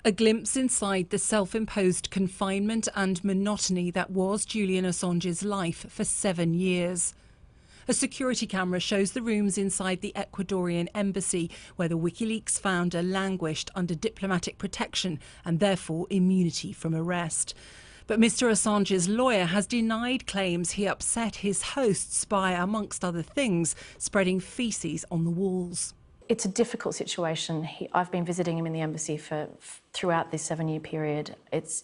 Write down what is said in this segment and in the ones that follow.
A glimpse inside the self-imposed confinement and monotony that was Julian Assange's life for 7 years. A security camera shows the rooms inside the Ecuadorian embassy, where the WikiLeaks founder languished under diplomatic protection and therefore immunity from arrest. But Mr. Assange's lawyer has denied claims he upset his hosts by, amongst other things, spreading feces on the walls. It's a difficult situation. I've been visiting him in the embassy throughout this 7-year period.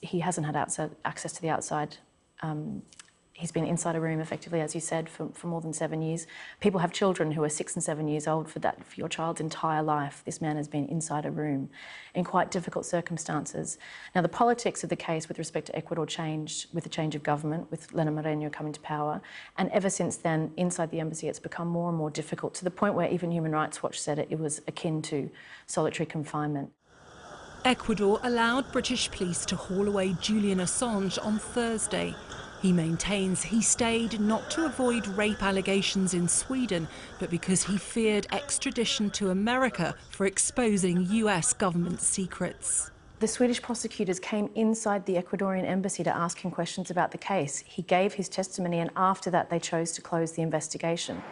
He hasn't had access to the outside. He's been inside a room, effectively, as you said, for more than 7 years. People have children who are 6 and 7 years old. For your child's entire life, this man has been inside a room in quite difficult circumstances. Now, the politics of the case with respect to Ecuador changed with the change of government, with Lenin Moreno coming to power. And ever since then, inside the embassy, it's become more and more difficult, to the point where even Human Rights Watch said it was akin to solitary confinement. Ecuador allowed British police to haul away Julian Assange on Thursday. He maintains he stayed not to avoid rape allegations in Sweden, but because he feared extradition to America for exposing US government secrets. The Swedish prosecutors came inside the Ecuadorian embassy to ask him questions about the case. He gave his testimony, and after that they chose to close the investigation.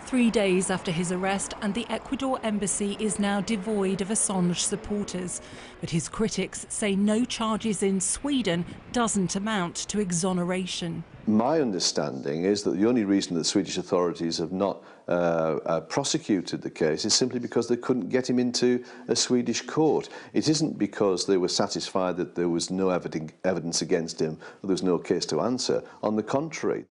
3 days after his arrest, and the Ecuador embassy is now devoid of Assange supporters. But his critics say no charges in Sweden doesn't amount to exoneration. My understanding is that the only reason that Swedish authorities have not prosecuted the case is simply because they couldn't get him into a Swedish court. It isn't because they were satisfied that there was no evidence against him, or there was no case to answer. On the contrary.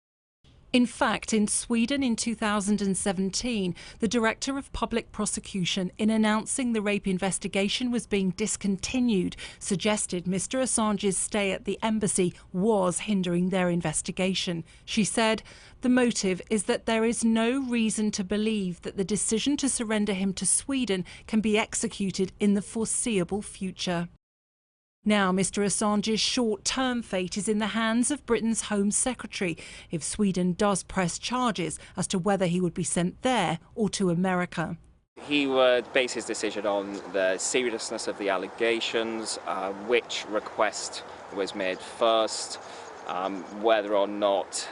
In fact, in Sweden in 2017, the Director of Public Prosecution, in announcing the rape investigation was being discontinued, suggested Mr. Assange's stay at the embassy was hindering their investigation. She said, "The motive is that there is no reason to believe that the decision to surrender him to Sweden can be executed in the foreseeable future." Now, Mr. Assange's short-term fate is in the hands of Britain's Home Secretary if Sweden does press charges as to whether he would be sent there or to America. He would base his decision on the seriousness of the allegations, which request was made first, whether or not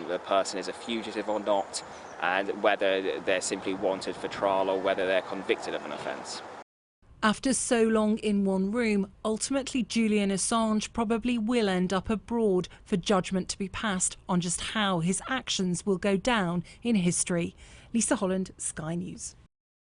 the person is a fugitive or not, and whether they're simply wanted for trial or whether they're convicted of an offence. After so long in one room, ultimately Julian Assange probably will end up abroad for judgment to be passed on just how his actions will go down in history. Lisa Holland, Sky News.